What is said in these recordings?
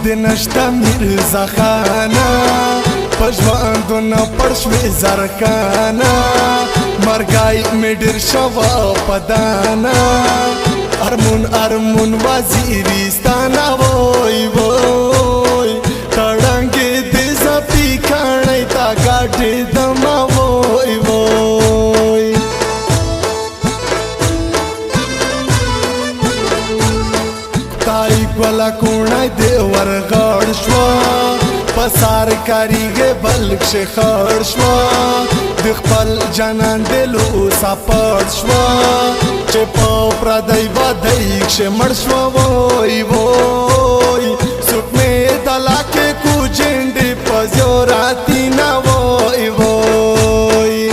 نشتا میرزا خانا پژواندو نه پړشوي زرکانا مرګای می ډیر شوا پدانا ارمون وزیرستانا وای وای تړنګې دې زپی کانای تا ګاډې دما وای وای تای ګلا کونای دې ورغړ شو پسار کاریږي بلک شخړ شو د خپل جانان دلو سپړ شو چې په پردای بدای چې مړ شو وای وای سټ می دلا کې کو جندې پزو راتی نا وای وای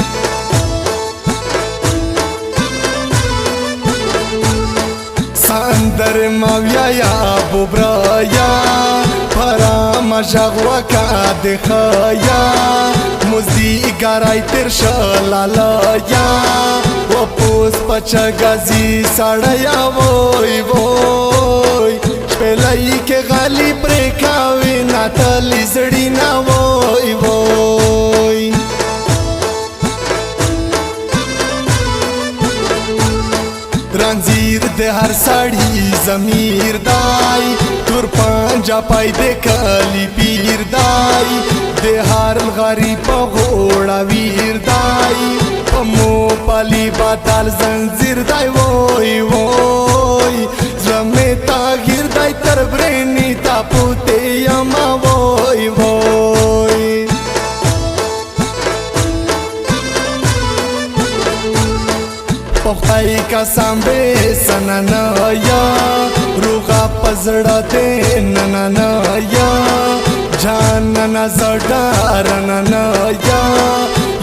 ساندر ماویا یا بوبرایا مجغوا کا دخایا مزدی گارای تر شلالا یا و پوس پچا گازی ساڑیا وای وای پهلای کې غالی پرې کاوي ناتلی زړی نا وای وای رنزیر د هر ساړی زمیر دای تور پنجا پای د کلی پیر دای د هر غریب غوړا ویر دای پمو پالی بادل زنجیر دای وای وای زمه تا غیر دای تر برنی تا پوته یما وای وای پخای کا سامبه سنانا یا روغا پزړه دې ننانا یا جان ننا زړه رنانا یا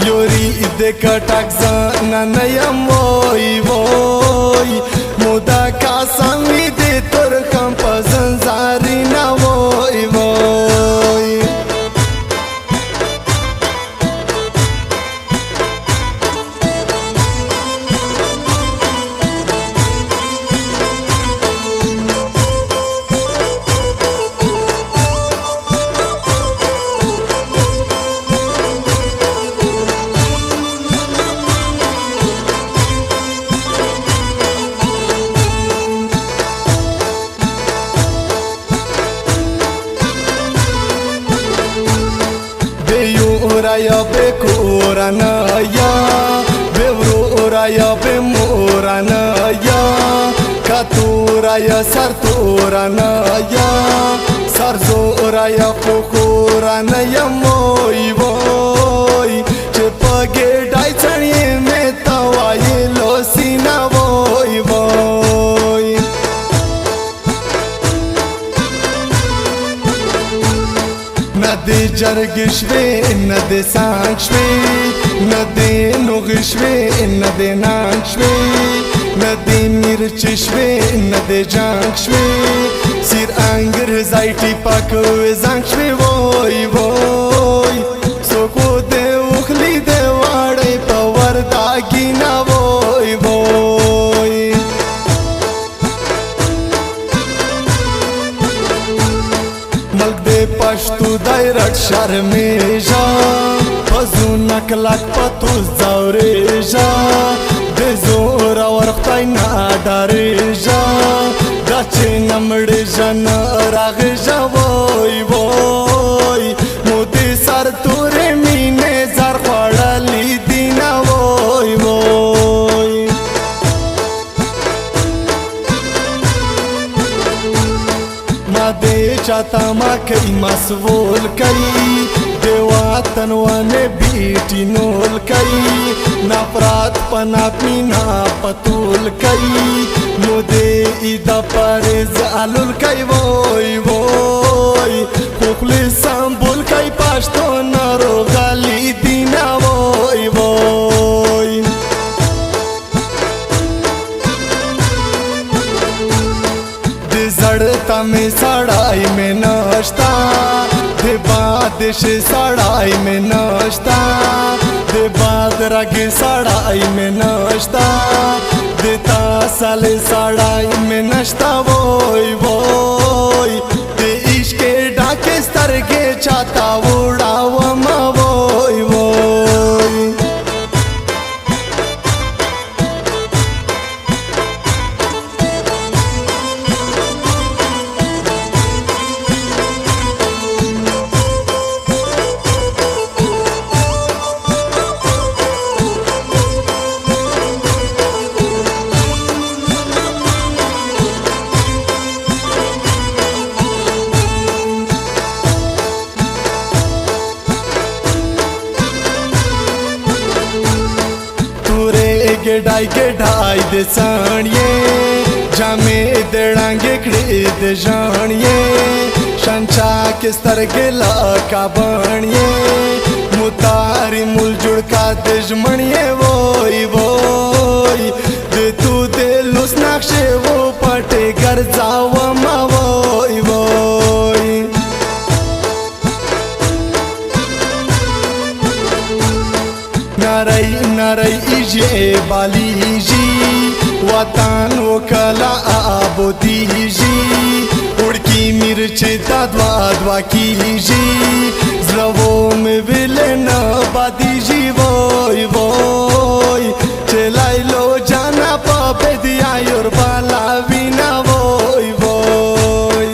یوري دې کټک زنانا یم وای وای مودا کا سامي دې تر کم پزنزاري نا وای وای یا به کورانا یا به ورورا یا به مورانا یا کاتورا یا سر تورانا یا سر زورا یا کورانا یا موي وای چې پګې ډای چړې مې تا وای لو سینا وای وای ندی جرگ شوی ندی سانگ شوی ندی نوغ شوی ندی نانگ شوی ندی مرچ شوی ندی جانگ شوی سیر انگر زایتی پاکو زانگ شوی وای وای سوکو دے اخلی دے واڑی پاور داگی نا وای وای ملک دے پشتو دای رټ شرمیجا پزو نکلک پتوز زوریجا د زور ورختای نا ډاریجا دچې نمړې جن راغجا وای وای مودي سر تورې مینې زر خړلې دینا وای وای دے چاہتا ما کئی مسئول کئی دے وطن وانے بیٹی نول کئی نفرات پنا پینا پتول کئی نو دے ایدا پارز علول کئی وای وای خوخلی سامبول کئی پاشتو نارو غالی دینا وای وای زړتا می سړای می نشتا د بادش سړای می نشتا د باد راګي سړای می نشتا د تا سال سړای می نشتا وای وای د عشق ګډای ګډای د سانیې جامې د ړانګې کړې د ژاڼیې شنچا کې سترګې لکه بڼیې متاري مول جوړ کا د ژمڼیې وای وای د تو د لوس نقشې و پټې ګرځاومه وای وای نری نری ایجی بالیجی وطن وکلا آبودیجی اڑکی مرچ دا دوا دوا کیجی زلوو میں ویلن بادیجی وای وای چلائلو جانا پاپے دیا یور بالا وینا وای وای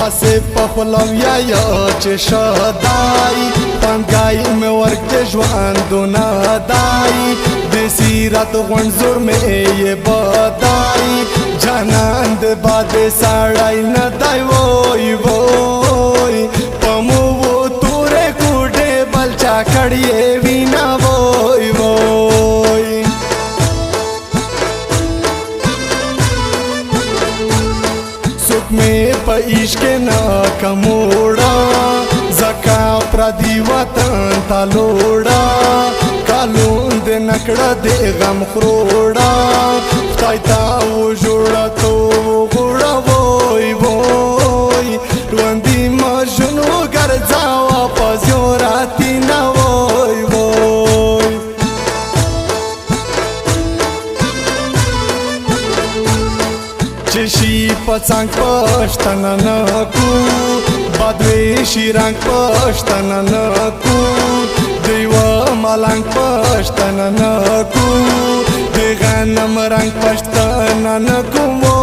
حسب پخلم یا چشدای پنگای میں ورک دے ژوندو نادای دیسی رات غنزور میں یہ بدای جانان دے باد ساڑای ندای وای وای پمو وہ تورے کوڈے بلچا کھڑیے وینا وای وای سکھ میں پیش کے نا کموڑا زکا پردی وطن تا لوڑا کالون دے نکڑا دے غم خروڑا خدای تا و جوڑا تو غوڑا وای وای روندی مجنو گرزا واپس یوراتی نا وای وای چشی پڅنګ پښتن نکو بدویشی رنگ پښتن نکو دیو ملنګ پښتن نکو دی غنم رنگ پښتن نکو